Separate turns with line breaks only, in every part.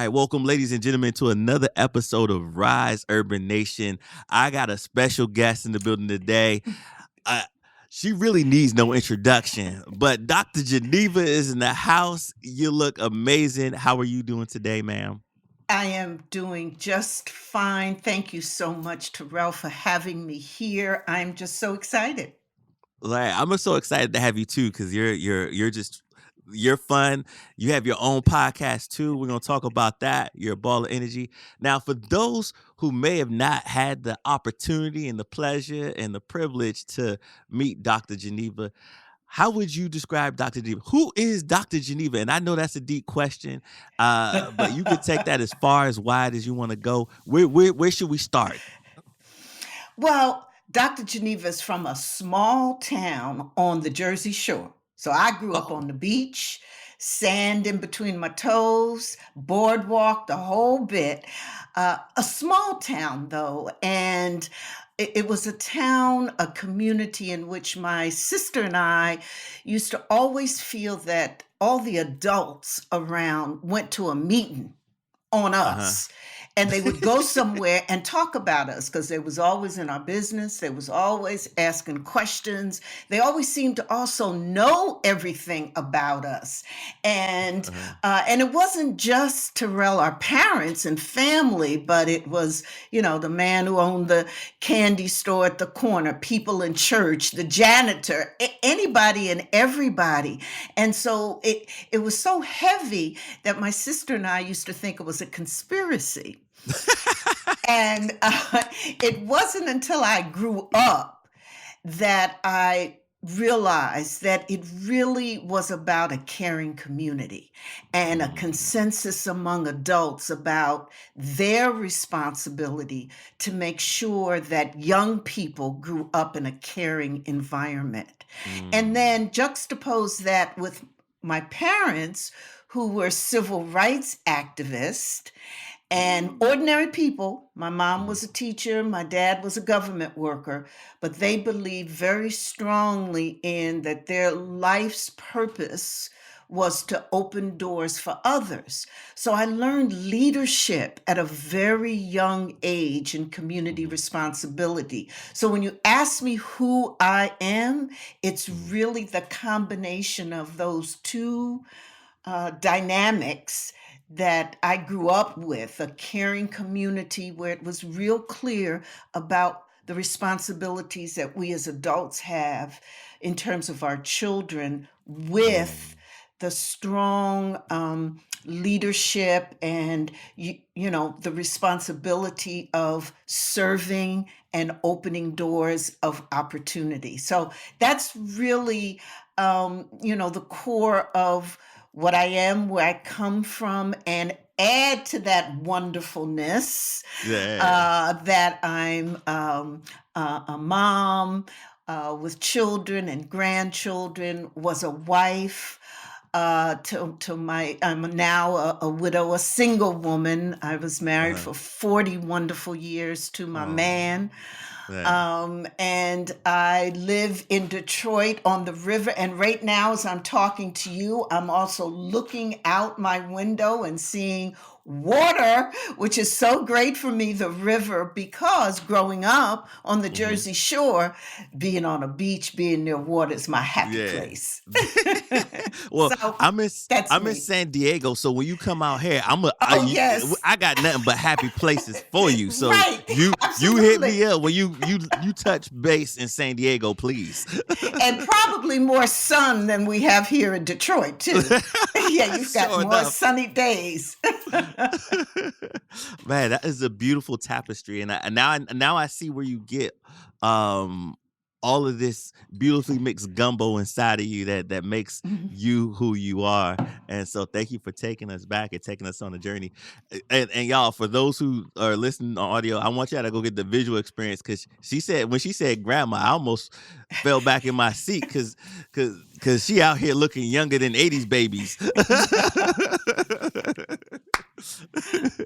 right, welcome, ladies and gentlemen, to another episode of Rise Urban Nation. I got a special guest in the building today. Uh, she really needs no introduction, but Dr. Geneva is in the house. You look amazing. How are you doing today, ma'am?
I am doing just fine. Thank you so much, Terrell, for having me here. I'm just so excited.
Like, I'm so excited to have you too, because you're fun. You have your own podcast too. We're gonna talk about that. You're a ball of energy. Now, for those who may have not had the opportunity and the pleasure and the privilege to meet Dr. Geneva, how would you describe Dr. Geneva? Who is Dr. Geneva? And I know that's a deep question, but you could take that as far as wide as you want to go. Where should we start?
Well, Dr. Geneva is from a small town on the Jersey Shore. So I grew up
Oh,
on the beach, sand in between my toes, boardwalk, the whole bit. A small town, though, and it was a town, a community in which my sister and I used to always feel that all the adults around went to a meeting on
uh-huh.
us, and they would go somewhere and talk about us because they was always in our business. They was always asking questions. They always seemed to also know everything about us. and
Uh-huh.
and it wasn't just Terrell, our parents and family, but it was, the man who owned the candy store at the corner, people in church, the janitor, anybody and everybody. And so it was so heavy that my sister and I used to think it was a conspiracy. And it wasn't until I grew up that I realized that it really was about a caring community and a
Mm,
consensus among adults about their responsibility to make sure that young people grew up in a caring environment. And
mm,
then juxtapose that with my parents, who were civil rights activists and ordinary people. My mom
mhm,
was a teacher, my dad was a government worker, but they believed very strongly in that their life's purpose was to open doors for others. So I learned leadership at a very young age and community
mhm,
responsibility. So when you ask me who I am, it's
mhm,
really the combination of those two dynamics that I grew up with, a caring community where it was real clear about the responsibilities that we as adults have in terms of our children, with
mm.
the strong leadership and the responsibility of serving and opening doors of opportunity. So that's really the core of what I am, where I come from, and add to that wonderfulness
Yeah.
that I'm a mom with children and grandchildren, was a wife. I'm now a widow, a single woman. I was married
Uh-huh.
for 40 wonderful years to my
Oh,
man.
yeah.
And I live in Detroit on the river. And right now, as I'm talking to you, I'm also looking out my window and seeing water, which is so great for me, the river, because growing up on the
Mhm.
Jersey Shore, being on a beach, being near water is my happy
Yeah.
place.
Well,
So that's
I'm in
me.
San Diego, so when you come out here,
Oh, yes.
I got nothing but happy places for you. So
Right.
you hit
Absolutely.
me up when you touch base in San Diego, please.
And probably more sun than we have here in Detroit, too. Yeah, you've got
Sure
more
enough.
sunny days.
Man, that is a beautiful tapestry, and now I see where you get um all of this beautifully mixed gumbo inside of you that makes you who you are. And so thank you for taking us back and taking us on a journey. And y'all, for those who are listening on audio, I want y'all to go get the visual experience, because when she said grandma, I almost fell back in my seat, because she out here looking younger than 80s babies.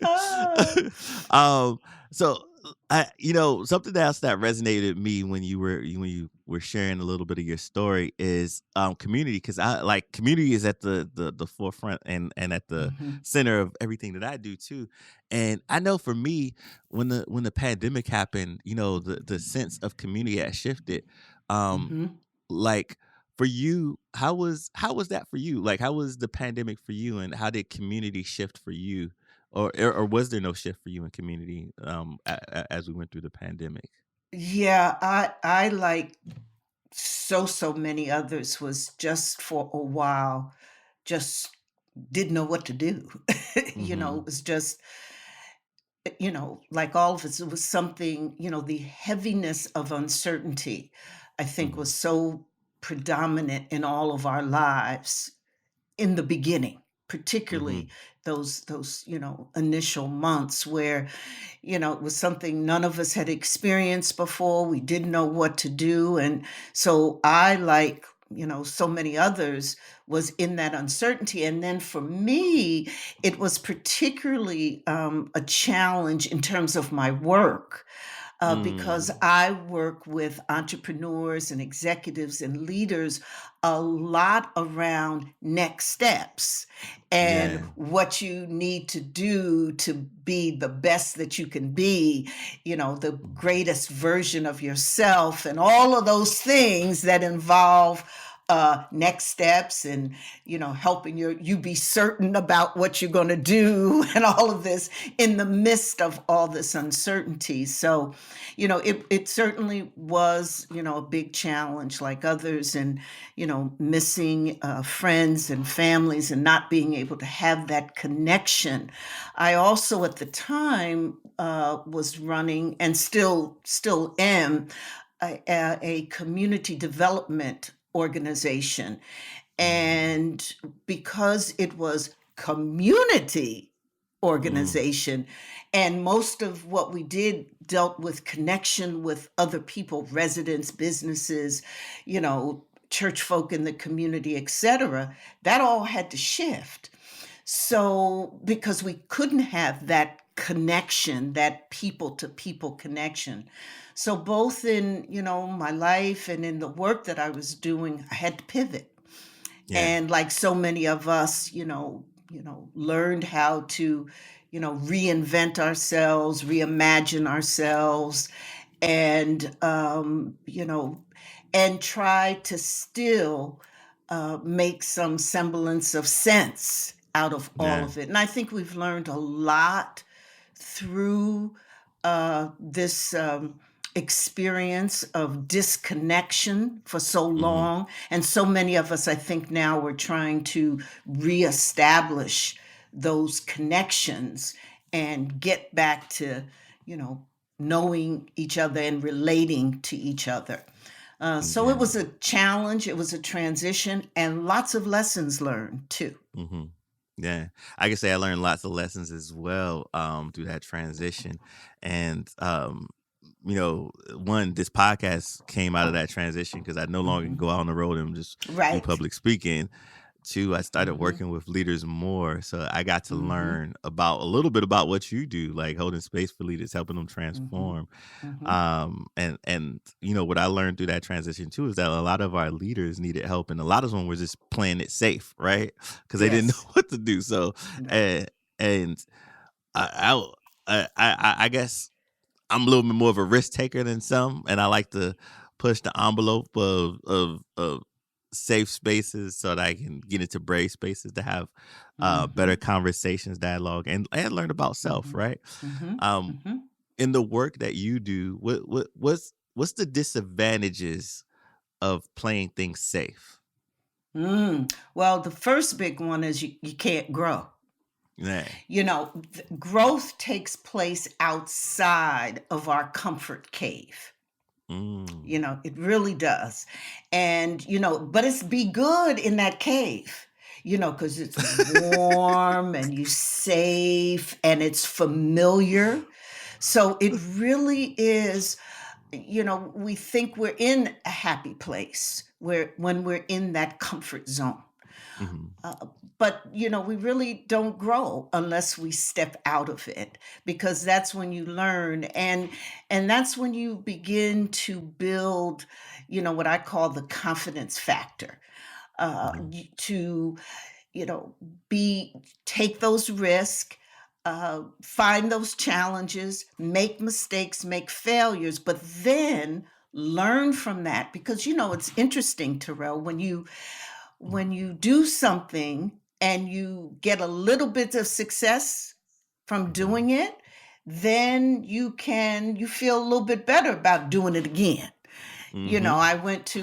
Oh.
um, so Something else that resonated with me when you were sharing a little bit of your story is community, because I like community is at the forefront and at the
Mhm.
center of everything that I do too. And I know for me, when the pandemic happened, the sense of community had shifted. Um,
Mhm.
like for you, how was that for you? Like how was the pandemic for you, and how did community shift for you? Or was there no shift for you in community as we went through the pandemic?
Yeah, I like so many others was just for a while, just didn't know what to do. It
Mhm.
was just, like all of us, it was something, the heaviness of uncertainty, I think
Mhm.
was so predominant in all of our lives in the beginning, particularly
Mhm.
those, initial months where it was something none of us had experienced before. We didn't know what to do. And so I, like, so many others, was in that uncertainty. And then for me, it was particularly a challenge in terms of my work. Because
Mm.
I work with entrepreneurs and executives and leaders a lot around next steps and
Yeah.
what you need to do to be the best that you can be, the
Mhm.
greatest version of yourself, and all of those things that involve next steps, and helping you be certain about what you're going to do and all of this in the midst of all this uncertainty. So it certainly was, a big challenge, like others, and, missing friends and families and not being able to have that connection. I also, at the time, was running, and still am, a community development organization.
Mm.
And because it was community
Mm.
organization, and most of what we did dealt with connection with other people, residents, businesses, church folk in the community, etc., that all had to shift. So, because we couldn't have that connection, that people to people connection. So, both in, my life and in the work that I was doing, I had to pivot.
Yeah.
And like so many of us, learned how to, reinvent ourselves, reimagine ourselves, and and try to still make some semblance of sense out of all
Yeah.
of it. And I think we've learned a lot through this experience of disconnection for so
Mhm.
long. And so many of us, I think now we're trying to reestablish those connections and get back to, you know, knowing each other and relating to each other. So it
Yeah.
was a challenge, it was a transition, and lots of lessons learned too.
Mhm. Yeah. I can say I learned lots of lessons as well, through that transition. And, one, this podcast came out of that transition because I no longer can
Mhm.
go out on the road and just do
Right.
public speaking. Two, I started
Mhm.
working with leaders more. So I got to
Mhm.
learn about a little bit about what you do, like holding space for leaders, helping them
Mhm.
transform.
Mhm.
What I learned through that transition too is that a lot of our leaders needed help, and a lot of them were just playing it safe, right? Because they didn't know
Yes.
what to do. So,
Right.
and I, I guess I'm a little bit more of a risk taker than some, and I like to push the envelope of safe spaces so that I can get into brave spaces to have better
Mhm.
conversations, dialogue, and learn about self,
Mhm.
right?
Mhm.
Um,
Mhm.
in the work that you do, what's the disadvantages of playing things safe?
Well, the first big one is you can't grow.
Yeah.
Growth takes place outside of our comfort cave.
Mm.
It really does. And, but it's be good in that cave, because it's warm and you safe and it's familiar. So it really is, we think we're in a happy place where when we're in that comfort zone.
Mhm.
But we really don't grow unless we step out of it, because that's when you learn, and that's when you begin to build what I call the confidence factor,
Mhm.
to you know be take those risks, find those challenges, make mistakes, make failures, but then learn from that. Because it's interesting, Terrell, when you do something and you get a little bit of success from
Mhm.
doing it, then you feel a little bit better about doing it again.
Mhm.
I went to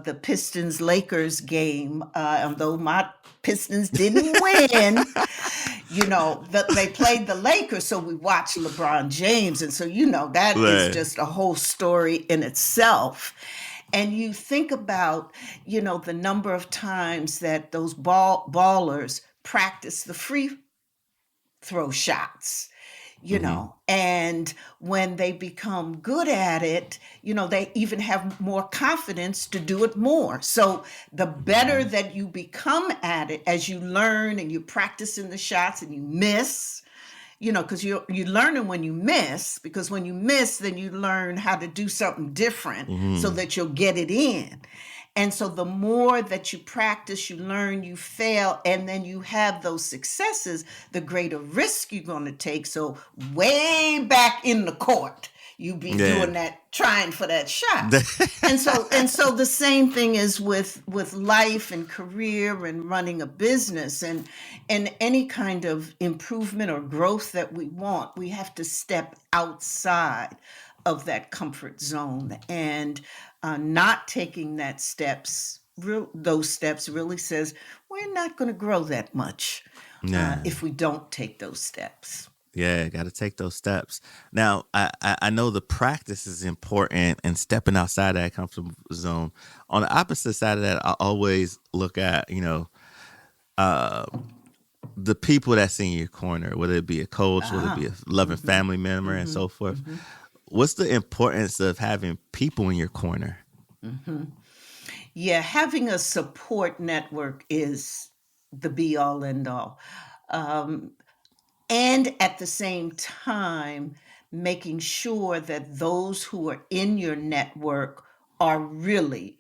the Pistons Lakers game, although my Pistons didn't win. They played the Lakers, so we watched LeBron James, and so that is
Right.
just a whole story in itself. And you think about the number of times that those ballers practice the free throw shots,
Mhm.
and when they become good at it, they even have more confidence to do it more. So the better
Mhm.
that you become at it, as you learn and you practice in the shots and you miss, because you're learning when you miss, because when you miss, then you learn how to do something different so
Mhm.
that you'll get it in. And so the more that you practice, you learn, you fail, and then you have those successes, the greater risk you're going to take. So way back in the court, you be
Yeah.
doing that, trying for that shot. And so the same thing is with life and career and running a business, and any kind of improvement or growth that we want, we have to step outside of that comfort zone. And not taking those steps really says we're not going to grow that much
Yeah.
if we don't take those steps.
Yeah, got to take those steps. Now, I know the practice is important and stepping outside that comfort zone. On the opposite side of that, I always look at, uh, the people that's in your corner, whether it be a coach, whether it be
Ah,
a loving
mm-hmm,
family member, and
mm-hmm,
so forth.
mm-hmm,
What's the importance of having people in your corner?
mm-hmm. Yeah, having a support network is the be all end all. Um, and at the same time, making sure that those who are in your network are really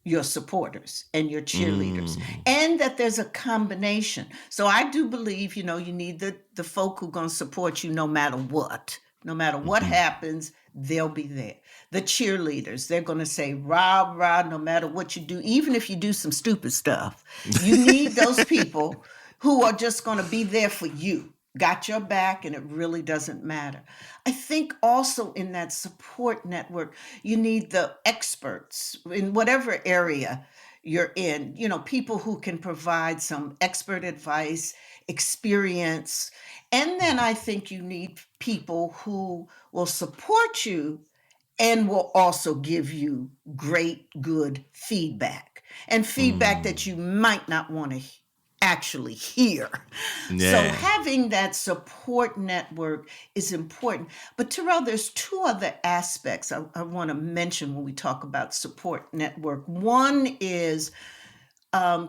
your supporters and your cheerleaders,
Mm.
and that there's a combination. So I do believe you need the folk who are going to support you no matter what. No matter what
Mhm.
happens, they'll be there. The cheerleaders, they're going to say rah rah no matter what you do, even if you do some stupid stuff. You need those people who are just going to be there for you, got your back, and it really doesn't matter. I think also in that support network, you need the experts in whatever area you're in, people who can provide some expert advice, experience. And then I think you need people who will support you and will also give you great, good feedback, and feedback that you
Mm.
might not want to actually hear. So
Yeah.
having that support network is important. But Terrell, there's two other aspects I want to mention when we talk about support network. One is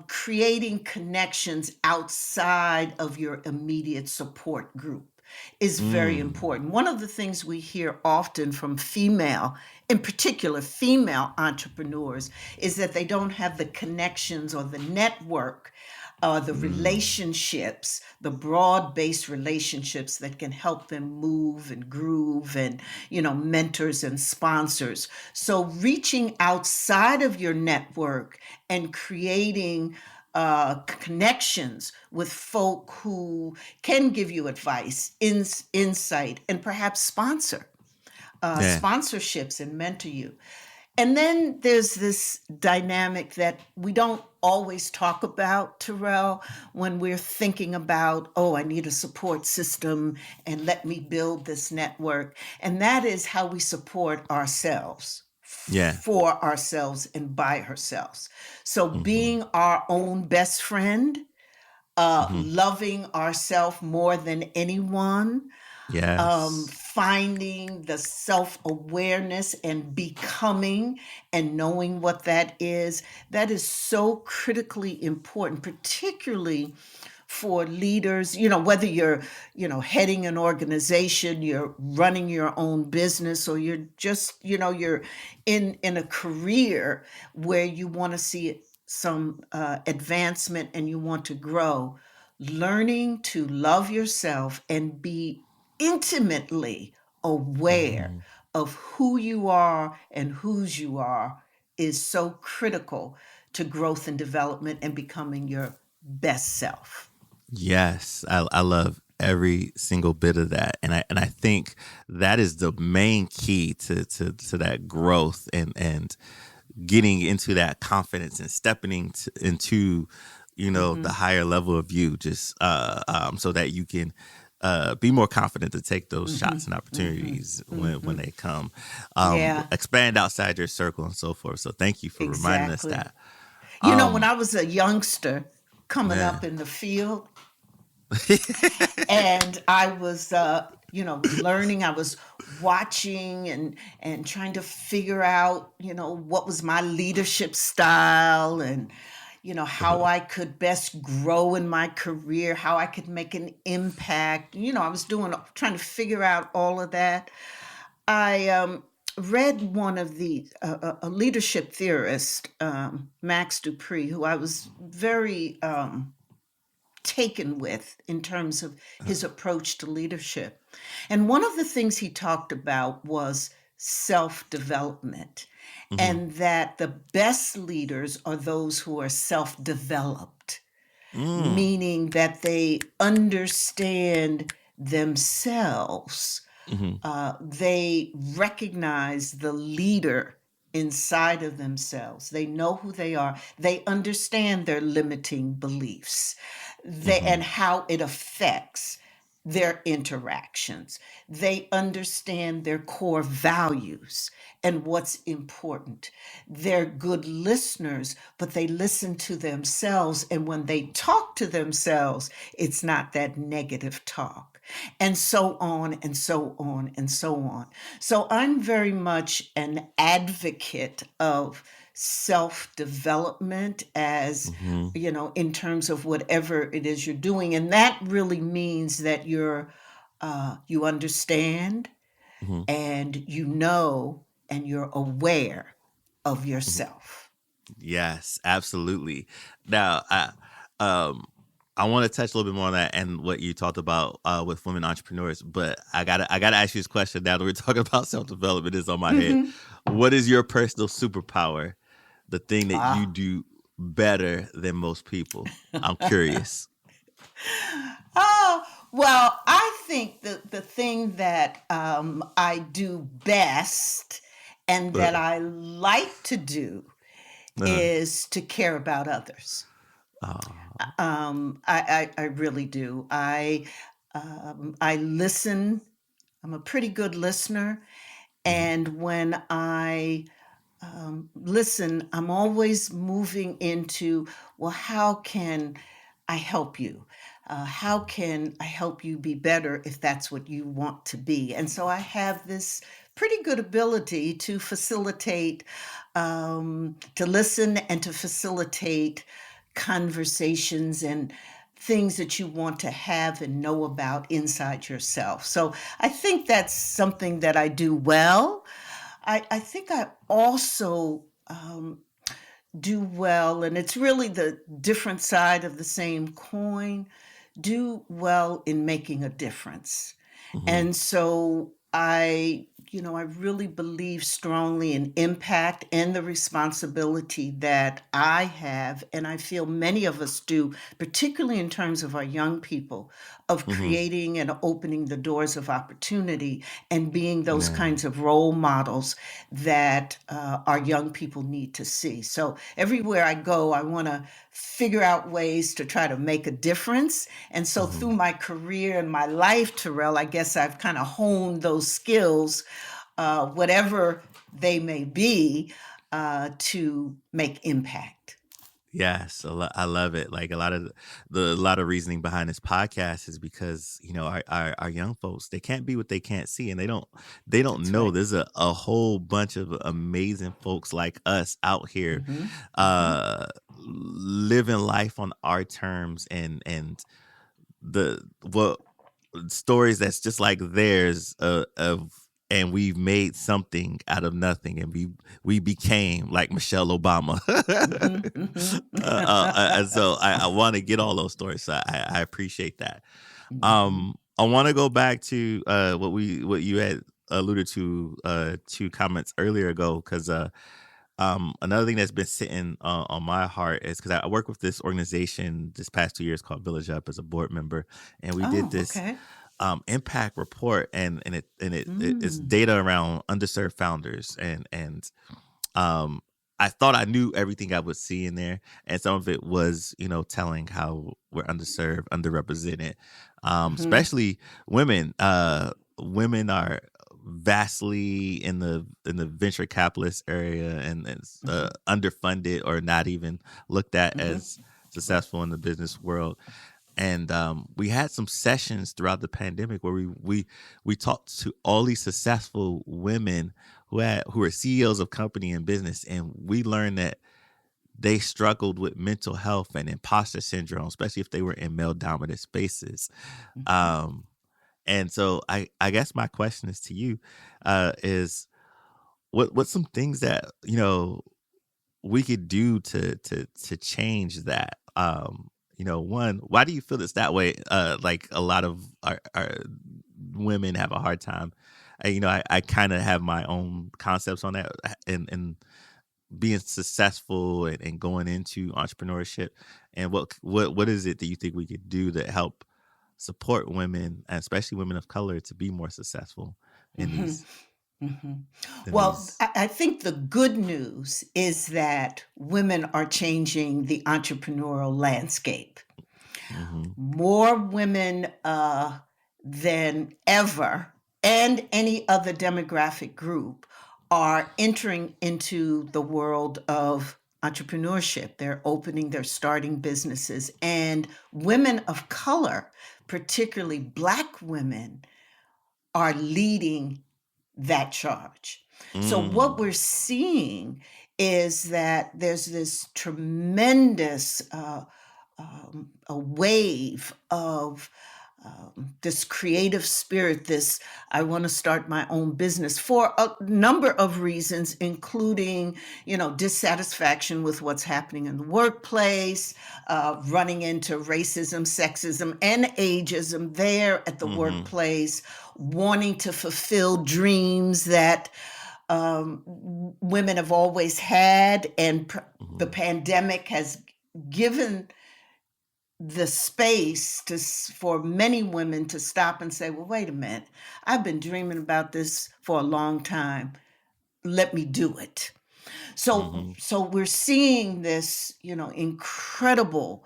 creating connections outside of your immediate support group is very
Mm.
important. One of the things we hear often from in particular female entrepreneurs, is that they don't have the connections or the network, the
Mm.
relationships, the broad-based relationships that can help them move and groove, and mentors and sponsors. So reaching outside of your network and creating connections with folk who can give you advice, insight, and perhaps
Yeah.
sponsorships and mentor you. And then there's this dynamic that we don't always talk about, Terrell, when we're thinking about, oh, I need a support system and let me build this network. And that is how we support ourselves,
Yeah.
for ourselves and by ourselves. So
Mhm.
being our own best friend,
Mhm.
loving ourselves more than anyone,
Yes.
Finding the self-awareness and becoming and knowing what that is so critically important, particularly for leaders, whether you're, heading an organization, you're running your own business, or you're just, you're in a career where you want to see some advancement and you want to grow. Learning to love yourself and be intimately aware
Mhm.
of who you are and whose you are is so critical to growth and development and becoming your best self.
Yes, I love every single bit of that, and I think that is the main key to that growth and getting into that confidence and into the
Hmm.
higher level of you, just so that you can be more confident to take those
Hmm.
shots and
Hmm.
opportunities when
Hmm.
they come,
Yeah,
expand outside your circle and so forth. So thank you for reminding us
exactly.
that.
When
Um,
I was a youngster coming
man.
up in the field, and I was learning, I was watching and trying to figure out what was my leadership style, and how I could best grow in my career, how I could make an impact. I was trying to figure out all of that. I read one of the a leadership theorist, Max Dupree, who I was very taken with in terms of his approach to leadership. And one of the things he talked about was self development,
Mhm.
and that the best leaders are those who are self developed,
Mm.
meaning that they understand themselves.
Mhm.
They recognize the leader inside of themselves. They know who they are. They understand their limiting beliefs,
Mhm.
and how it affects their interactions. They understand their core values and what's important. They're good listeners, but they listen to themselves. And when they talk to themselves, it's not that negative talk. And so on and so on and so on. So I'm very much an advocate of self development, as
Mhm.
in terms of whatever it is you're doing. And that really means that you understand,
Mhm.
and and you're aware of
Mhm.
yourself.
Yes, absolutely. Now, um, I want to touch a little bit more on that and what you talked about with women entrepreneurs. But I gotta ask you this question now that we're talking about self development. Is on my head.
Hmm.
What is your personal superpower? The thing that you
Ah.
do better than most people. I'm curious.
Oh, well, I think the thing that I do best and
Uh,
that I like to do
uh,
is to care about others.
uh,
I really do. I listen. I'm a pretty good listener,
mhm,
and when I listen, I'm always moving into, well, how can I help you? How can I help you be better if that's what you want to be? And so I have this pretty good ability to facilitate, to listen and to facilitate conversations and things that you want to have and know about inside yourself. So I think that's something that I do well. I think I also do well, and it's really the different side of the same coin, do well in making a difference.
mhm,
And so I really believe strongly in impact and the responsibility that I have, and I feel many of us do, particularly in terms of our young people, of
mhm.
creating and opening the doors of opportunity and being those
Yeah.
kinds of role models that our young people need to see. So everywhere I go, I want to figure out ways to try to make a difference. And so through
Mhm.
my career and my life, Terrell, I guess I've kind of honed those skills, whatever they may be, to make impact.
Yes, I love it. Like a lot of reasoning behind this podcast is because our young folks, they can't be what they can't see, and they don't
That's
know
right.
there's a whole bunch of amazing folks like us out here,
Hmm. Hmm.
uh, living life on our terms, and the what stories that's just like theirs, of and we've made something out of nothing, and we became like Michelle Obama.
Hmm. Hmm.
And so I want to get all those stories. So I appreciate that.
Hmm.
I want to go back to what you had alluded to, two comments earlier ago, because another thing that's been sitting on my heart is because I work with this organization this past 2 years called Village Up as a board member, and we did
Oh,
this
okay.
impact report, it's
Mm.
data around underserved founders, and um I thought I knew everything I would see in there, and some of it was, telling how we're underserved, underrepresented,
Hmm.
especially women. Women are vastly in the venture capitalist area, and it's
Hmm.
underfunded or not even looked at
Hmm.
as successful in the business world. And we had some sessions throughout the pandemic where we talked to all these successful women who are CEOs of company and business, and we learned that they struggled with mental health and imposter syndrome, especially if they were in male dominant spaces.
Hmm.
Um, and so I guess my question is to you, is what's some things that we could do to change that. One, why do you feel it's that way? Like a lot of our women have a hard time. I kind of have my own concepts on that, and being successful, and going into entrepreneurship. And what is it that you think we could do to help support women, and especially women of color, to be more successful in
Hmm.
these
Hmm.
in
Well,
these?
I think the good news is that women are changing the entrepreneurial landscape.
Hmm.
More women than ever, and any other demographic group, are entering into the world of entrepreneurship. They're opening, they're starting businesses, and women of color, particularly Black women, are leading that charge. So, what
Mm.
we're seeing is that there's this tremendous a wave of this creative spirit, this I want to start my own business for a number of reasons, including, dissatisfaction with what's happening in the workplace, running into racism, sexism, and ageism there at the
Hmm.
workplace, wanting to fulfill dreams that women have always had, and the
Hmm.
pandemic has given the space for many women to stop and say, well, wait a minute, I've been dreaming about this for a long time. Let me do it.
Hmm.
So we're seeing this, incredible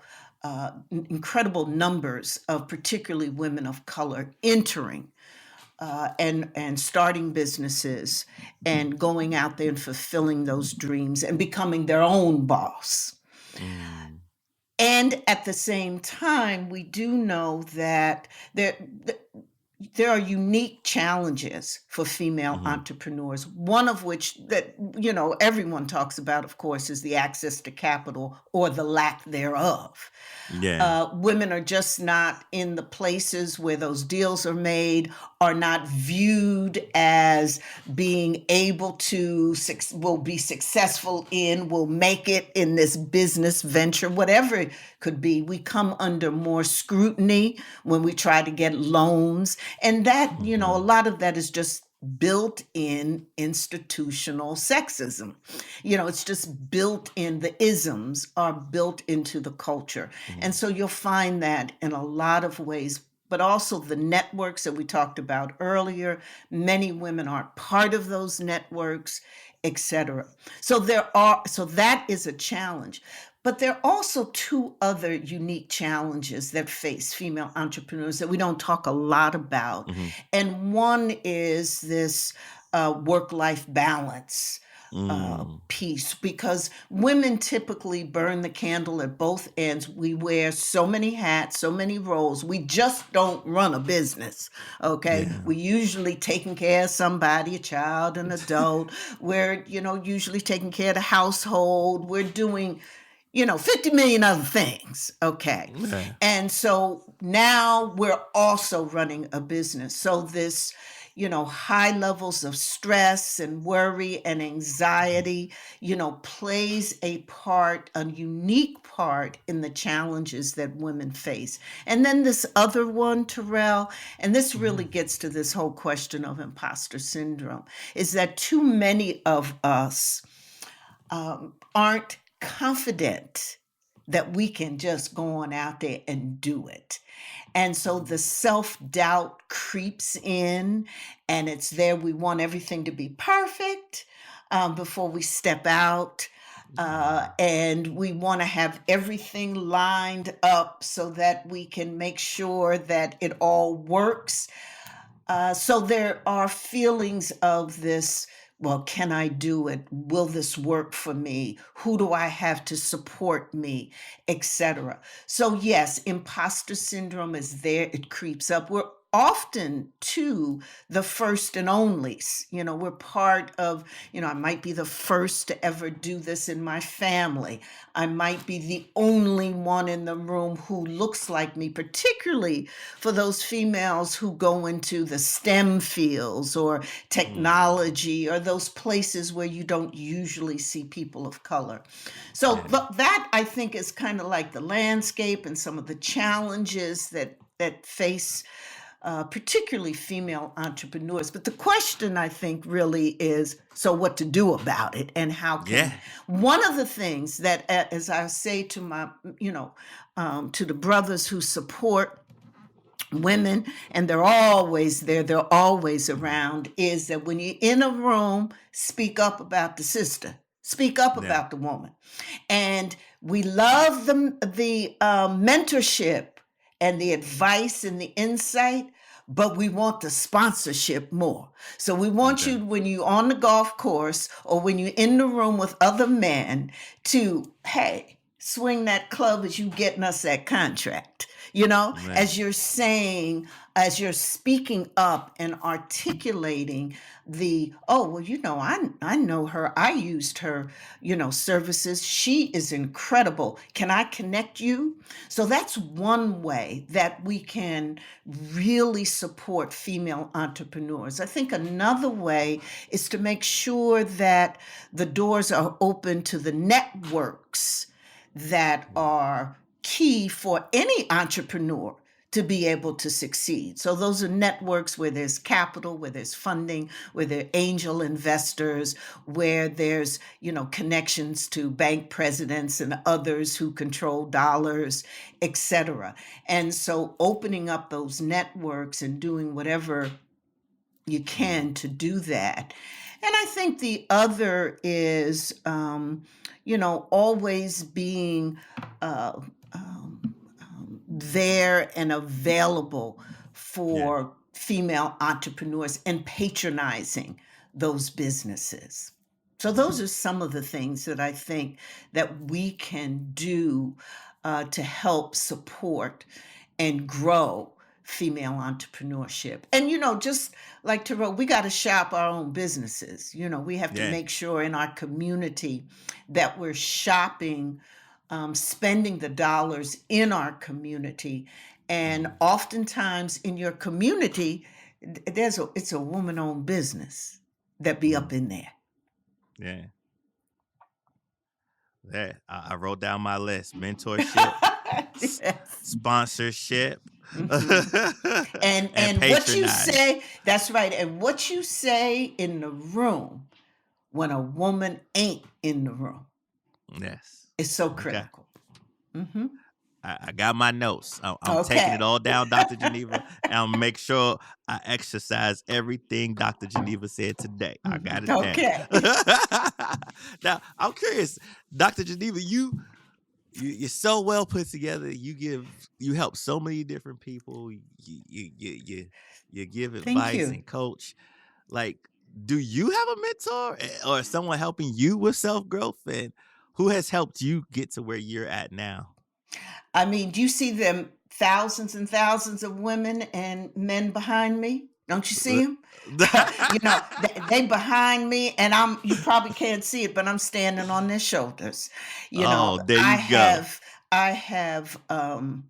numbers of particularly women of color entering and starting businesses and going out there and fulfilling those dreams and becoming their own boss.
Mm.
And at the same time, we do know that there are unique challenges for female
Mhm.
entrepreneurs. One of which that everyone talks about, of course, is the access to capital or the lack thereof.
Yeah.
Women are just not in the places where those deals are made, are not viewed as being able to, will be successful in, will make it in this business venture, whatever it could be. We come under more scrutiny when we try to get loans. And that, a
Mhm.
lot of that is just built in institutional sexism. It's just built in, the isms are built into the culture. And
Mhm.
so you'll find that in a lot of ways, but also the networks that we talked about earlier. Many women aren't part of those networks, etc. So that is a challenge. But there are also two other unique challenges that face female entrepreneurs that we don't talk a lot about.
Mhm.
And one is this work life balance.
Mm.
piece, because women typically burn the candle at both ends. We wear so many hats, so many roles. We just don't run a business. Okay.
Yeah.
We usually taking care of somebody, a child, an adult. We're, usually taking care of the household. We're doing 50 million other things. Okay.
Yeah.
And so now we're also running a business. So this, high levels of stress and worry and anxiety, plays a part, a unique part in the challenges that women face. And then this other one, Terrell, and this really
Mhm.
gets to this whole question of imposter syndrome, is that too many of us aren't confident that we can just go on out there and do it. And so the self doubt creeps in, and it's there. We want everything to be perfect before we step out.
Yeah.
And we want to have everything lined up so that we can make sure that it all works. So there are feelings of this. Well, can I do it? Will this work for me? Who do I have to support me, etc.? So yes, imposter syndrome is there. It creeps up. We're often too the first and onlys. We're part of, I might be the first to ever do this in my family. I might be the only one in the room who looks like me, particularly for those females who go into the STEM fields or
Mm.
technology or those places where you don't usually see people of color. So
Yeah.
that I think is kind of like the landscape and some of the challenges that face particularly female entrepreneurs. But the question, I think, really is, so what to do about it, and how can
Yeah.
one of the things that, as I say to my, to the brothers who support women, and they're always there, they're always around, is that when you're in a room, speak up about the sister, speak up
Yeah.
about the woman. And we love the mentorship and the advice and the insight, but we want the sponsorship more. So we want
Okay.
you, when you're on the golf course or when you're in the room with other men, to, hey, swing that club as you getting us that contract.
Man.
As you're saying, as you're speaking up and articulating oh, well, I know her. I used her, services. She is incredible. Can I connect you? So that's one way that we can really support female entrepreneurs. I think another way is to make sure that the doors are open to the networks that are key for any entrepreneur to be able to succeed. So those are networks where there's capital, where there's funding, where there are angel investors, where there's, connections to bank presidents and others who control dollars, etc. And so opening up those networks and doing whatever you
Mm.
can to do that. And I think the other is, always being uh, there and available
Yeah.
for female entrepreneurs and patronizing those businesses. So those
Mm.
are some of the things that I think that we can do to help support and grow female entrepreneurship. And just like Terrell, we got to shop our own businesses. We have to
Yeah.
make sure in our community that we're shopping, spending the dollars in our community. And
Mm.
oftentimes in your community, it's a woman-owned business that be up
Mm.
in there.
Yeah. Yeah. I wrote down my list: mentorship,
Yes.
sponsorship,
hmm And
and
what you
patronize.
say, that's right. And what you say in the room when a woman ain't in the room
Yes.
is so
Okay.
critical. hmm
I got my notes. I'm taking it
Okay.
all down, Dr. Geneva, and I'll make sure I exercise everything Dr. Geneva said today. I got it down.
Okay.
Now, I'm curious, Dr. Geneva, you're so well put together. You help so many different people. You give
Thank
advice
you.
and coach. Like, do you have a mentor or someone helping you with self growth, and who has helped you get to where you're at now?
I mean, do you see them thousands and thousands of women and men behind me? Don't you see them? They behind me, and you probably can't see it, but I'm standing on their shoulders. You know,
Oh, there
I
you go.
have, I have, an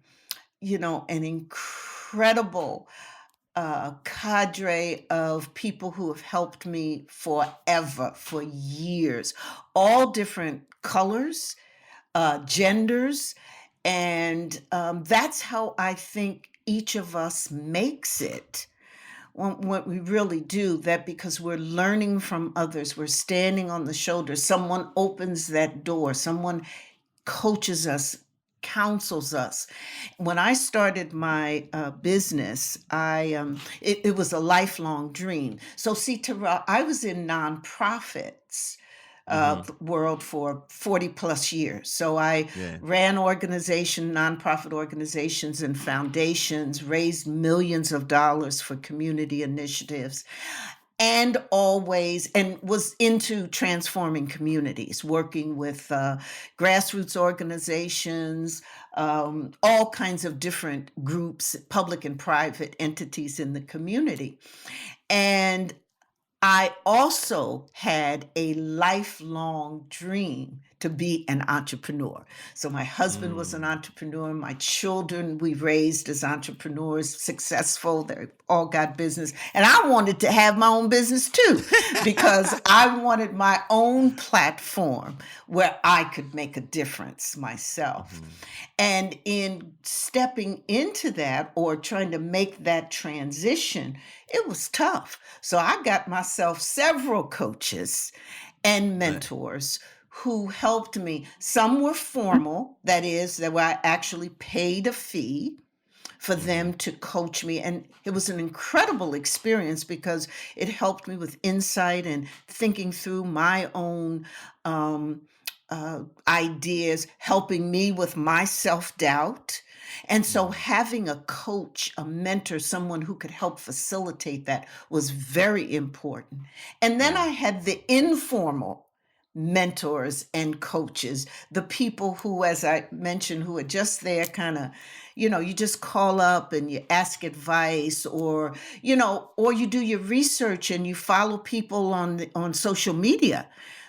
incredible cadre of people who have helped me forever, for years, all different colors, genders. And that's how I think each of us makes it. What we really do that, because we're learning from others, we're standing on the shoulder. Someone opens that door, someone coaches us, counsels us. When I started my business, it was a lifelong dream. So, see, Terrell, I was in nonprofits
Mhm.
world for 40 plus years. So I
Yeah.
ran nonprofit organizations and foundations, raised millions of dollars for community initiatives, and was into transforming communities, working with grassroots organizations, all kinds of different groups, public and private entities in the community. And I also had a lifelong dream to be an entrepreneur. So my husband was an
Mm.
entrepreneur. My children we raised as entrepreneurs, successful. They all got business. And I wanted to have my own business too, because I wanted my own platform where I could make a difference myself.
Mhm.
And in stepping into that, or trying to make that transition, it was tough. So I got myself several coaches and
Right.
mentors who helped me. Some were formal, that is, that I actually paid a fee for them
Mhm.
to coach me. And it was an incredible experience because it helped me with insight and thinking through my own ideas, helping me with my self doubt. And so,
Mhm.
having a coach, a mentor, someone who could help facilitate that was very important. And then
Yeah.
I had the informal mentors and coaches, the people who, as I mentioned, who are just there kind of, you just call up and you ask advice, or you do your research and you follow people on social media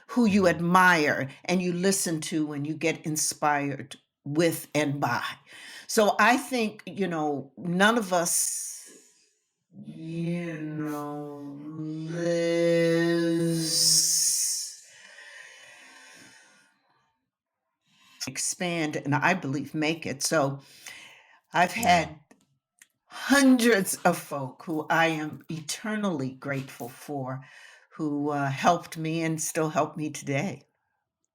who you
Mhm.
admire and you listen to and you get inspired with and by. So I think, none of us, lives expand, and I believe make it. So I've
Yeah.
had hundreds of folk who I am eternally grateful for, who helped me and still help me today.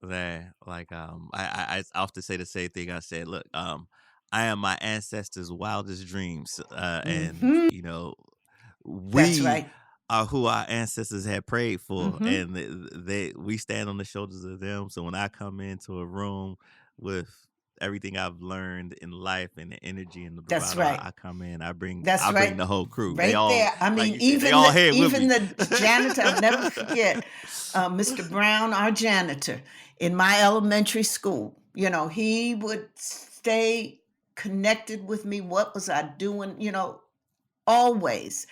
There, like, I often say the same thing. I said, "Look, I am my ancestors' wildest dreams," and,
Hmm. That's
we
right.
are who our ancestors had prayed for,
Hmm.
and we stand on the shoulders of them. So when I come into a room with everything I've learned in life and the energy and the
That's
bravado,
right.
I come in, I bring
That's
I bring
right.
the whole crew. They
Right
all,
there. I
like
mean,
you said, they
even
all
the
here with
even
me.
the janitor, I'll never forget, Mr. Brown, our janitor in my elementary school. He would stay connected with me. What was I doing? Always.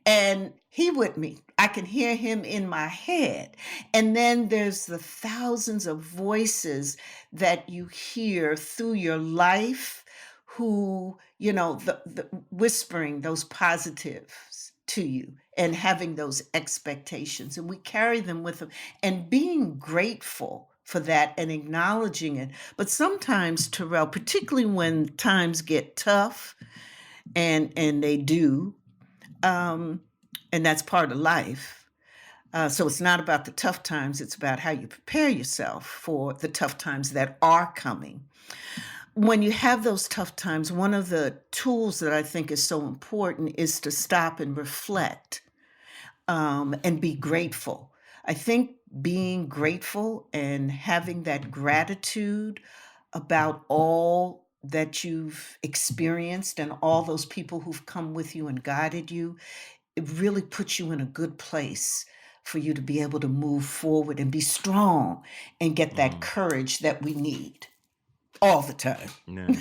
And he with me. I can hear him in my head. And then there's the thousands of voices that you hear through your life, who, the whispering those positives to you and having those expectations. And we carry them with them and being grateful for that and acknowledging it. But sometimes, Terrell, particularly when times get tough, and they do, um, and that's part of life. So it's not about the tough times, it's about how you prepare yourself for the tough times that are coming. When you have those tough times, one of the tools that I think is so important is to stop and reflect, and be grateful. I think being grateful and having that gratitude about all that you've experienced and all those people who've come with you and guided you, it really puts you in a good place for you to be able to move forward and be strong and get that
Mm-hmm.
courage that we need all the time
Yeah.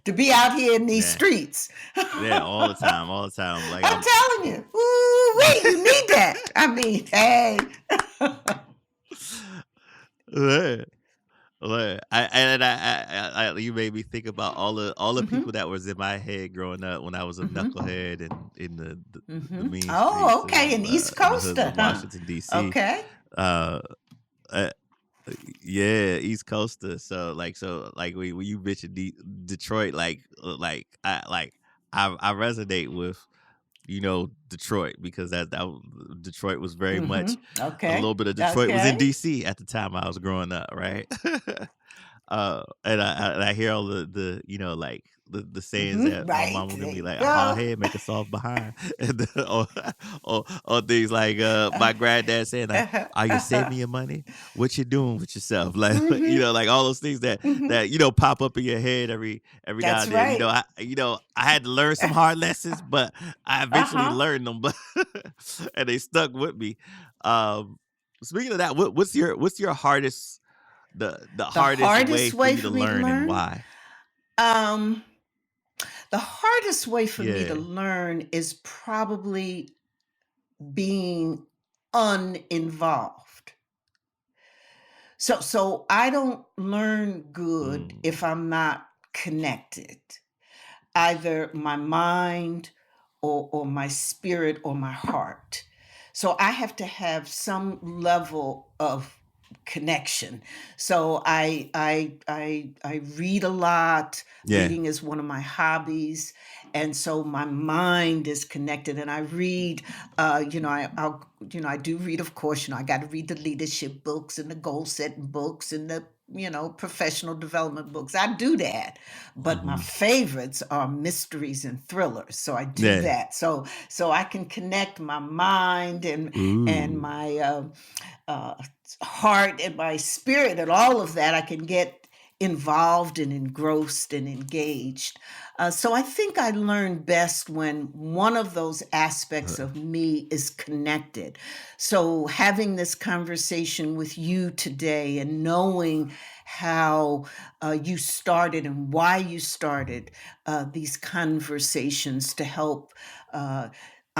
to be out here in these
Yeah.
streets.
Yeah. All the time. All the time. Like
I'm
I'm.
telling you, ooh, wait, you need that. I mean, hey.
Yeah. Look, you made me think about all the
Mm-hmm,
people that was in my head growing up when I was a
mm-hmm,
knucklehead and in the
mm-hmm.
mean
Oh,
streets
okay,
of
an East
in the hoods
Coaster,
of
huh?
Washington D.C.
Okay.
Uh, uh, yeah, East Coaster. So like when you mentioned Detroit, I resonate with Detroit because Detroit was very
Mm-hmm.
much a
Okay.
little bit of Detroit was in
Okay.
DC at the time I was growing up, right? And I hear all the sayings
Mm-hmm.
that my
Right.
mom was gonna
There
be
you
like a hard
go.
head make a soft behind, and or things like
Uh,
my granddad saying like,
uh-huh,
"Are you
uh-huh.
saving your money? What you doing with yourself?" Like
Mm-hmm.
like all those things that
Mm-hmm.
that pop up in your head every now
That's
and then.
right.
I had to learn some hard lessons, but I eventually
Uh-huh.
learned them, but and they stuck with me. Um, Speaking of that, what's your hardest the
The
hardest way
hardest
for
way
you
for
to
me to
learn and
learn,
why?
um, the hardest way for me to
Yeah.
learn is probably being uninvolved. So I don't learn good
Mm,
if I'm not connected. Either my mind or my spirit or my heart. So I have to have some level of connection. So I read a lot.
yeah.
Reading is one of my hobbies, and so my mind is connected. And I read, I do read, of course. I got to read the leadership books and the goal setting books and the professional development books. I do that, but my
Mhm.
favorites are mysteries and thrillers. So I do
Yeah.
that. So I can connect my mind and
Ooh.
my uh, heart and my spirit and all of that. I can get involved and engrossed and engaged. So I think I learn best when one of those aspects
Uh,
of me is connected. So having this conversation with you today and knowing how you started and why you started these conversations to help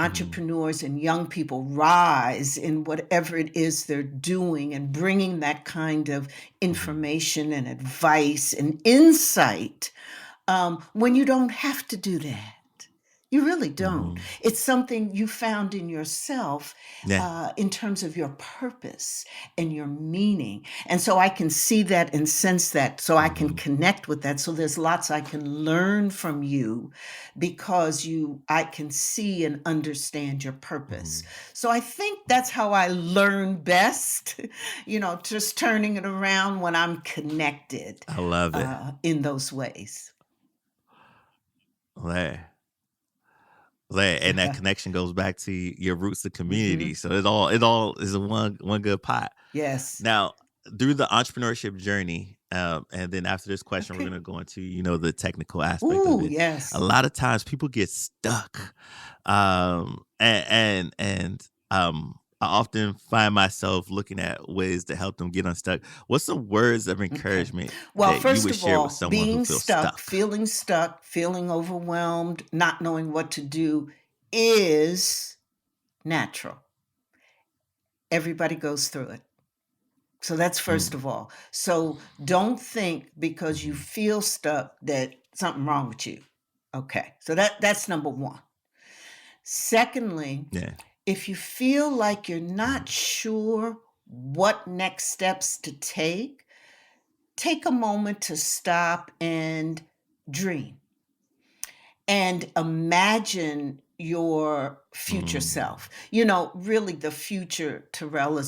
mhm,
entrepreneurs and young people rise in whatever it is they're doing, and bringing that kind of
mhm,
information and advice and insight when you don't have to do that. You really don't.
mhm.
It's something you found in yourself
Yeah.
in terms of your purpose and your meaning. And so I can see that and sense that. So I can
Mhm,
connect with that. So there's lots I can learn from you because I can see and understand your purpose.
mhm.
So I think that's how I learn best, just turning it around when I'm connected
I love it.
in those ways.
Yeah. Yeah, and that connection goes back to your roots of community.
Hmm.
So it all is a one good pot.
Yes.
Now, through the entrepreneurship journey, and then after this question, we're
Okay.
gonna go into the technical aspect of
Ooh,
it. A
yes.
lot of times, people get stuck, and I often find myself looking at ways to help them get unstuck. What's some words of
Okay.
encouragement
Well,
that you
first
would
of
share with
all,
someone who
being
feels
stuck,
stuck?
feeling overwhelmed, not knowing what to do is natural. Everybody goes through it. So that's first
Mm,
of all. So don't think because you
mhm,
feel stuck that something wrong with you. Okay. So that's number one. Secondly,
yeah.
if you feel like you're not
Mhm,
sure what next steps to take a moment to stop and dream and imagine your future
mm,
self. Really the future, Terrell,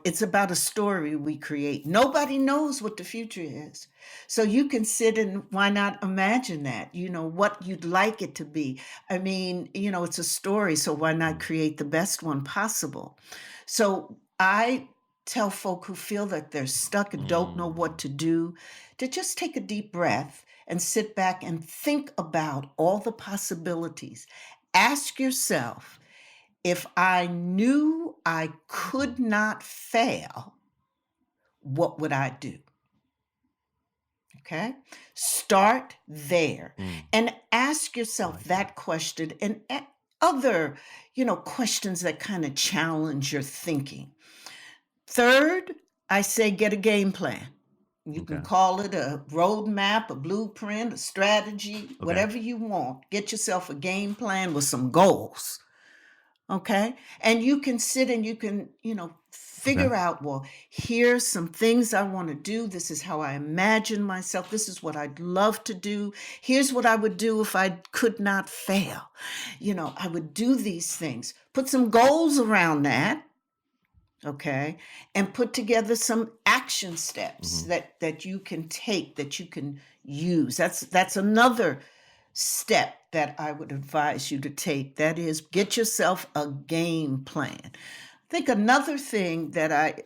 it's about a story we create. Nobody knows what the future is. So you can sit and why not imagine that, what you'd like it to be. I mean, it's a story, so why not
mm,
create the best one possible? So I tell folk who feel that they're stuck and don't know what
mm,
to do to just take a deep breath and sit back and think about all the possibilities. Ask yourself, If I knew I could not fail, what would I do? Okay. Start there and ask yourself
like that.
that question and other, questions that kind of challenge your thinking. Third, I say get a game plan. You can
Okay.
call it a roadmap, a blueprint, a strategy,
Okay.
whatever you want. Get yourself a game plan with some goals. Okay. And you can sit and you can, figure out, well, here's some things I want to do. This is how I imagine myself. This is what I'd love to do. Here's what I would do if I could not fail. I would do these things. Put some goals around that. Okay. And put together some action steps that you can take, that you can use. That's another step that I would advise you to take. That is, get yourself a game plan. I think another thing that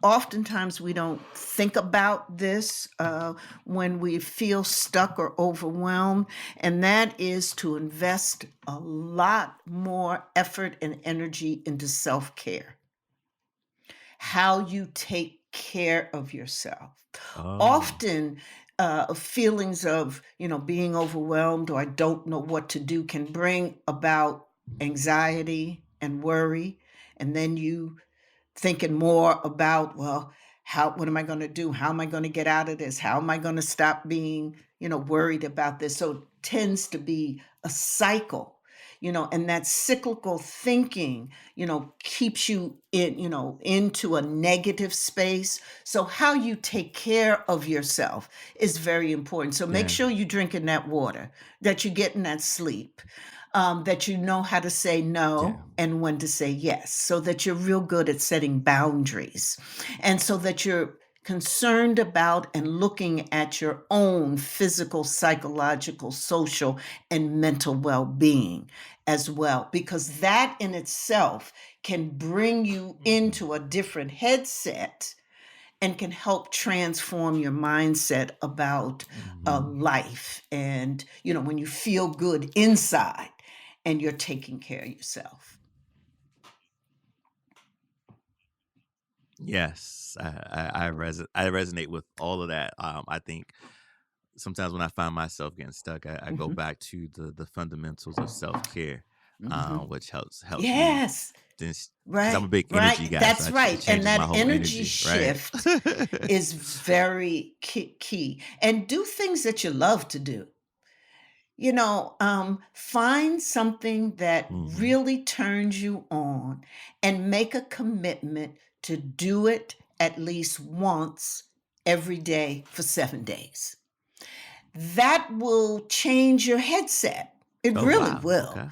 oftentimes we don't think about this when we feel stuck or overwhelmed, and that is to invest a lot more effort and energy into self-care. How you take care of yourself.
Oh,
Often, feelings of, being overwhelmed or I don't know what to do can bring about anxiety and worry. And then you thinking more about, well, what am I going to do? How am I going to get out of this? How am I going to stop being, worried about this? So it tends to be a cycle, and that cyclical thinking, keeps you into a negative space. So how you take care of yourself is very important. So make
yeah.
sure you're drinking that water, that you're getting that sleep, that you know how to say no
Yeah.
and when to say yes, so that you're real good at setting boundaries, and so that you're concerned about and looking at your own physical, psychological, social, and mental well-being as well, because that in itself can bring you into a different headset and can help transform your mindset about life. And, when you feel good inside and you're taking care of yourself.
Yes, I resonate with all of that. I think sometimes when I find myself getting stuck, I go
Mhm.
back to the fundamentals of self care,
Mhm.
which helps me
Yes.
because I'm a
Right,
big energy
right.
guy, so
That's
it
right. And
changes my
that
whole
energy
energy, right?
shift is very key. And do things that you love to do. Find something that
hmm
really turns you on and make a commitment to do it at least once every day for 7 days. That will change your headset. It
Oh
really
wow,
will.
okay,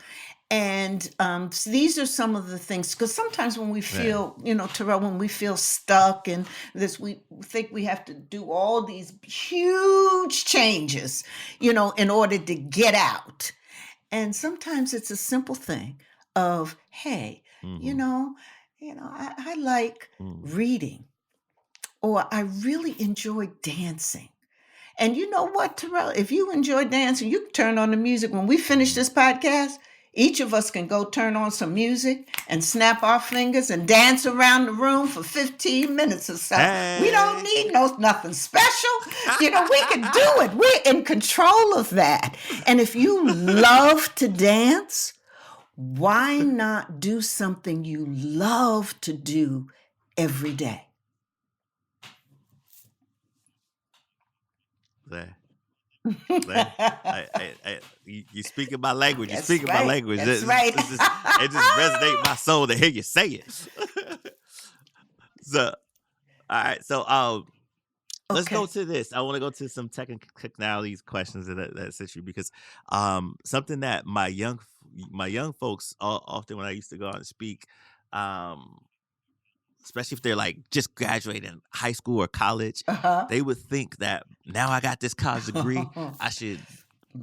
And so these are some of the things, because sometimes when we
yeah,
feel, Terrell, when we feel stuck and this, we think we have to do all these huge changes, in order to get out. And sometimes it's a simple thing of, hey, you
hmm
know, I like
mm
reading, or I really enjoy dancing. And you know what, Terrell? If you enjoy dancing, you can turn on the music. When we finish
hmm
this podcast, each of us can go turn on some music and snap our fingers and dance around the room for 15 minutes or so. We don't
Hey,
need nothing special. We can do it. We're in control of that. And if you love to dance, why not do something you love to do every day?
there, there. You speaking my language. You
That's
speaking my
right.
language.
That's right.
It just resonate my soul to hear you say it. So, all right. So, let's go
Okay.
to this. I want to go to some technicalities questions that sit you because something that my young folks often when I used to go out and speak, um especially if they're like just graduating high school or college,
Uh-huh.
they would think that now I got this college degree, I should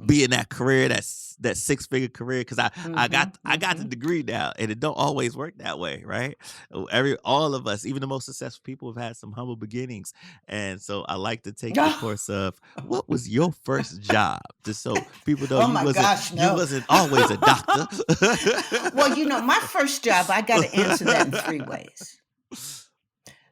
be in that career, that 6-figure career, because I
Mm-hmm.
got the
Mm-hmm.
degree now, and it don't always work that way, right? All of us, even the most successful people, have had some humble beginnings, and so I like to take the course of what was your first job, just so people know
Oh my gosh,
you
no.
wasn't always a doctor.
Well, my first job, I got to answer that in 3 ways.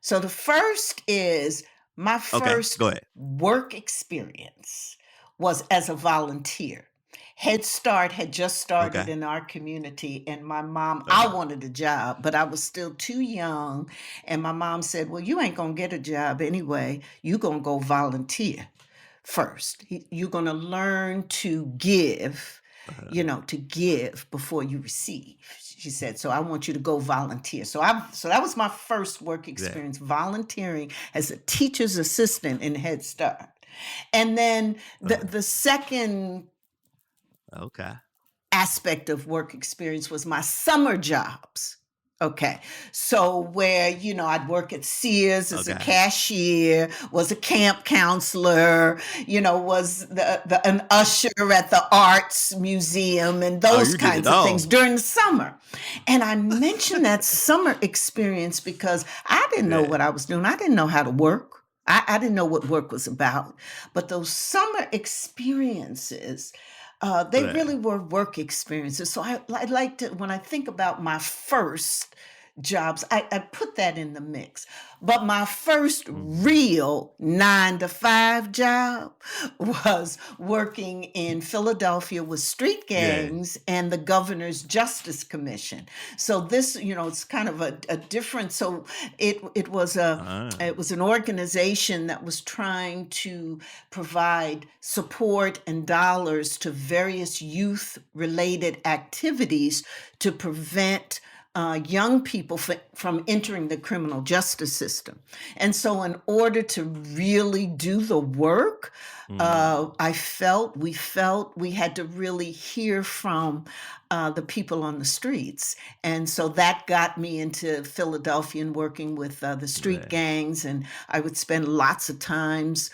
So the first is my
Okay,
first
go ahead.
work experience was as a volunteer. Head Start had just started
Okay.
in our community, and my mom, I
Uh-huh.
wanted a job, but I was still too young. And my mom said, well, you ain't going to get a job anyway. You going to go volunteer first. You're going to learn to give,
Uh-huh.
to give before you receive. She said, so I want you to go volunteer. So that was my first work
Yeah.
experience, volunteering as a teacher's assistant in Head Start. And then
Uh-huh.
the second
Okay.
aspect of work experience was my summer jobs. Okay. So where, I'd work at Sears as a
Okay.
cashier, was a camp counselor, was an usher at the arts museum and
Oh,
those
you did it
kinds of things
all.
during the summer. And I mentioned that summer experience because I didn't know
Yeah.
what I was doing. I didn't know how to work. I didn't know what work was about. But those summer experiences, they
Yeah.
really were work experiences. So I like to, when I think about my first jobs, I put that in the mix. But my first
Mhm.
real 9 to 5 job was working in Philadelphia with street
Yeah.
gangs and the Governor's Justice Commission. So this, it's kind of a different. So it was
Uh,
an organization that was trying to provide support and dollars to various youth related activities to prevent young people from entering the criminal justice system. And so, in order to really do the work,
mm,
we felt we had to really hear from the people on the streets. And so that got me into Philadelphia and working with the street
yeah.
gangs. And I would spend lots of times,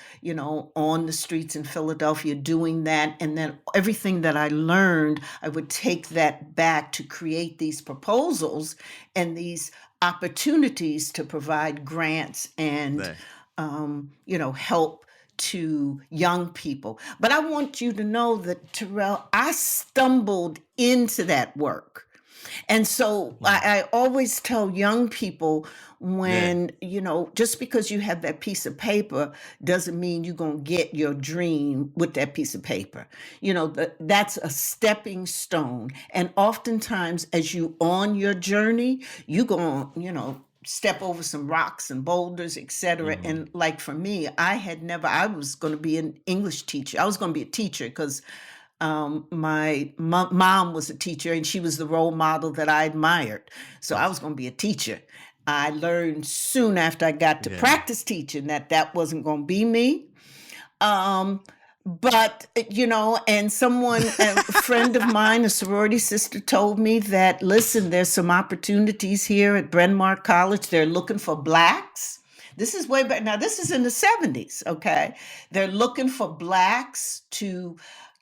on the streets in Philadelphia doing that. And then everything that I learned, I would take that back to create these proposals and these opportunities to provide grants and,
Yeah.
help to young people. But I want you to know that, Terrell, I stumbled into that work. And so
Mhm.
I always tell young people
Yeah.
when, just because you have that piece of paper doesn't mean you're going to get your dream with that piece of paper. That's a stepping stone. And oftentimes, as you on your journey, you going, step over some rocks and boulders, etc.
Mhm.
And like for me, I was going to be an English teacher. I was going to be a teacher because my mom was a teacher and she was the role model that I admired. So I was
Yes.
going to be a teacher. I learned soon after I got to
Yeah.
practice teaching that wasn't going to be me. Um, but and a friend of mine, a sorority sister, told me that, listen, there's some opportunities here at Bryn Mawr College. They're looking for blacks. This is way back now. This is in the 70s. Okay, they're looking for blacks to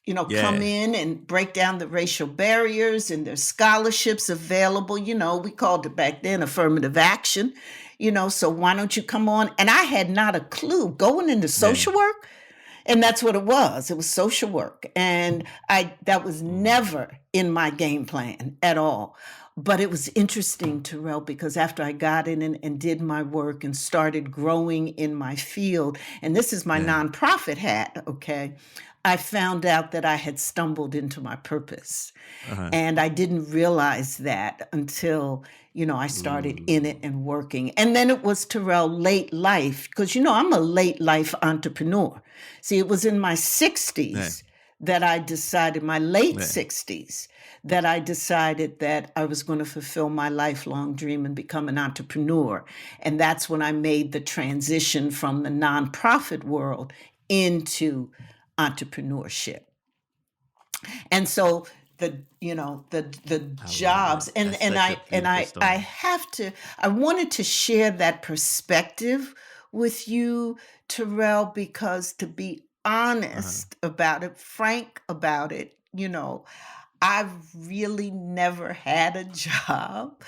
come
Yeah.
in and break down the racial barriers, and there's scholarships available. We called it back then affirmative action. So why don't you come on? And I had not a clue going into
Yeah.
social work. And that's what it was. It was social work. And that was
Mhm.
never in my game plan at all. But it was interesting, Terrell, because after I got in and did my work and started growing in my field, and this is my
Yeah.
nonprofit hat, okay, I found out that I had stumbled into my purpose.
Uh-huh.
And I didn't realize that until, I started in it
Ooh.
and working. And then it was, Terrell, late life, because, I'm a late life entrepreneur. See, it was in my
Yeah.
60s that I decided, my late
Yeah.
60s, that I decided that I was going to fulfill my lifelong dream and become an entrepreneur. And that's when I made the transition from the nonprofit world into entrepreneurship. And so the
I love it.
jobs, and
That's such a beautiful
I
story.
have to, I wanted to share that perspective with you, Terrell, because to be
Uh-huh.
honest about it, frank about it, I've really never had a job.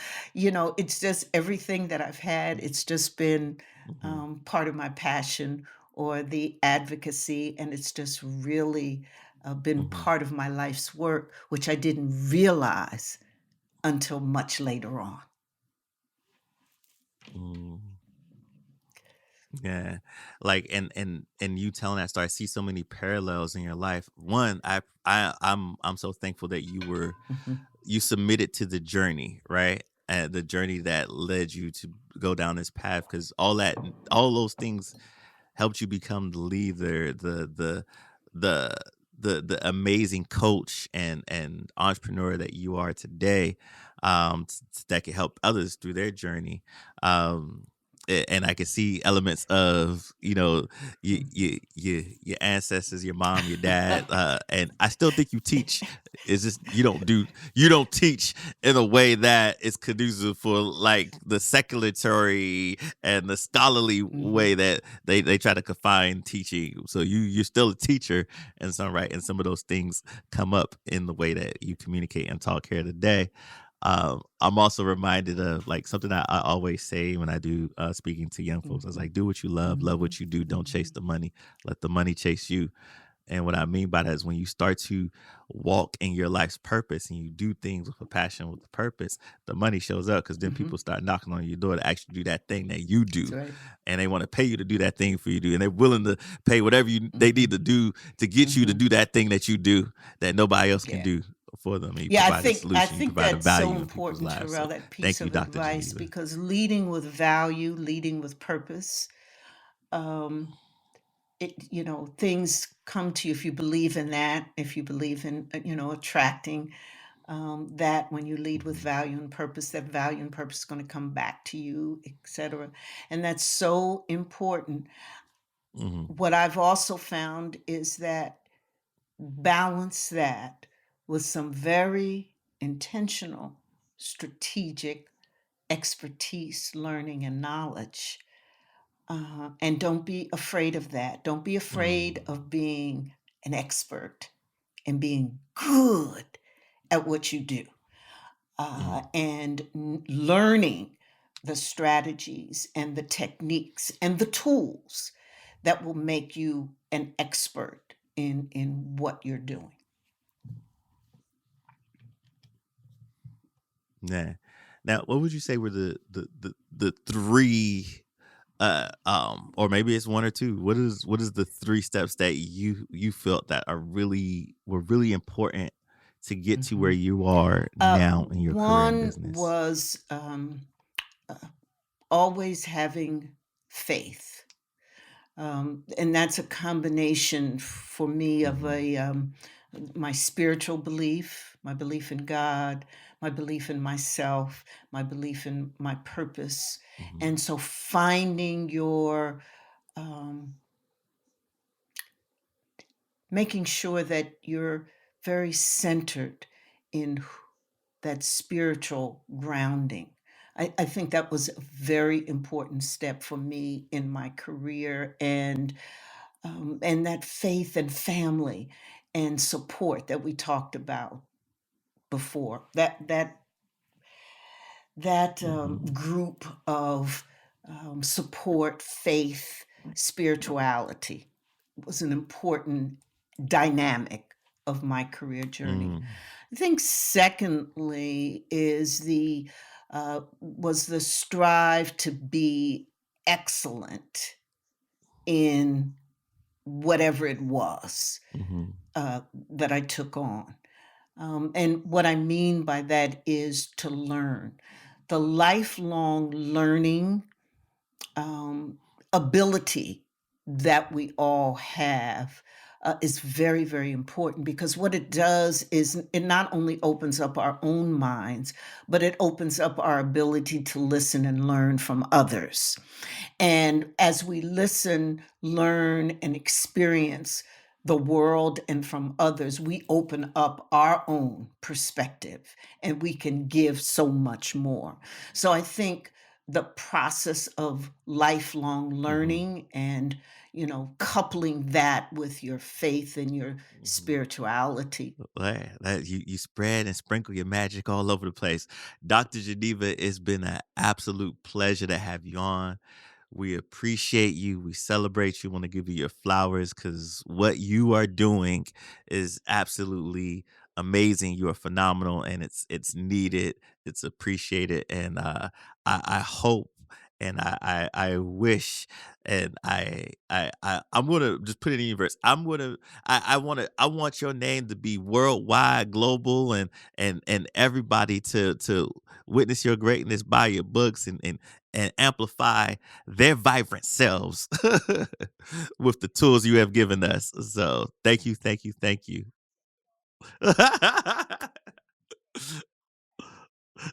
It's just everything that I've had, it's just been
Mhm.
part of my passion or the advocacy, and it's just really been
Mhm.
part of my life's work, which I didn't realize until much later on.
Mm. Yeah. Like and you telling that story, I see so many parallels in your life. One, I'm so thankful that
Mhm,
you submitted to the journey, right? And the journey that led you to go down this path, because all those things helped you become the leader, the the amazing coach and entrepreneur that you are today, that can help others through their journey. And I can see elements of your ancestors, your mom, your dad, and I still think you teach. It's just you don't teach in a way that is conducive for like the seculatory and the scholarly way
mhm,
that they try to confine teaching. So you're still a teacher and some right, and some of those things come up in the way that you communicate and talk here today. I'm also reminded of like something I always say when I do speaking to young folks. I was
mhm,
like, do what you love
mhm,
what you do, don't chase
mhm,
the money, let the money chase you. And what I mean by that is when you start to walk in your life's purpose and you do things with a passion, with a purpose, the money shows up because then people
mhm.
start knocking on your door to actually do that thing that you
That's
do.
right.
And they want to pay you to do that thing for you to do. And they're willing to pay whatever they need
Mhm,
to do to get you to
mhm.
do that thing that you do that nobody else can
Yeah.
do for them. And you
Yeah, I
provide a
think I
solution, you
think
provide a
that's so
value in people's
important,
lives. So
Terrell, that piece
thank you,
of
Dr.
advice,
Geneva.
because leading with value, leading with purpose, um, things come to you if you believe in that, if you believe in, attracting that when you lead with
Hmm.
value and purpose, that value and purpose is going to come back to you, etc. And that's so important.
Hmm.
What I've also found is that balance that with some very intentional, strategic expertise, learning, and knowledge. And don't be afraid of that. Don't be afraid
Hmm.
of being an expert and being good at what you do,
Hmm.
and learning the strategies and the techniques and the tools that will make you an expert in what you're doing.
Yeah. Now, what would you say were the three or maybe it's one or two. What is the three steps that you felt that were really important to get to where
Mhm.
you are now in your career and
One
business?
was uh, always having faith. And that's a combination for me of
Mhm.
my spiritual belief, my belief in God, my belief in myself, my belief in my purpose.
Mhm.
And so finding um, making sure that you're very centered in that spiritual grounding. I think that was a very important step for me in my career, and that faith and family and support that we talked about before. That
Mhm.
group of support, faith, spirituality was an important dynamic of my career journey.
Mm.
I think secondly is the was the strive to be excellent in whatever it was
Mhm.
that I took on. And what I mean by that is to learn. The lifelong learning um, ability that we all have is very, very important, because what it does is it not only opens up our own minds, but it opens up our ability to listen and learn from others. And as we listen, learn, and experience the world and from others, we open up our own perspective and we can give so much more. So I think the process of lifelong
Hmm.
learning and, coupling that with your faith and your
Hmm.
spirituality.
That you spread and sprinkle your magic all over the place. Dr. Geneva, it's been an absolute pleasure to have you on. We appreciate you. We celebrate you. Want to give you your flowers because what you are doing is absolutely amazing. You are phenomenal, and it's needed. It's appreciated, and I hope and I wish and I'm gonna just put it in the universe. I want your name to be worldwide, global, and everybody to witness your greatness, buy your books, and amplify their vibrant selves with the tools you have given us. So thank you, thank you, thank you.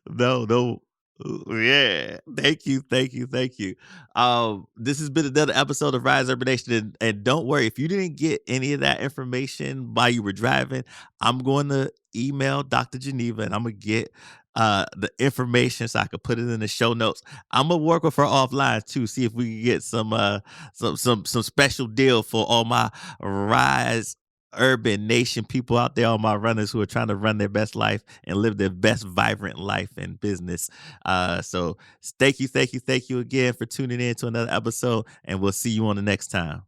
No, no. Yeah. Thank you, thank you, thank you. This has been another episode of Rise Urban Nation, and don't worry if you didn't get any of that information while you were driving. I'm going to email Dr. Geneva, and I'm gonna get the information so I can put it in the show notes. I'm gonna work with her offline too, see if we can get some special deal for all my Rise Urban Nation people out there, all my runners who are trying to run their best life and live their best vibrant life and business. So thank you, thank you, thank you again for tuning in to another episode, and we'll see you on the next time.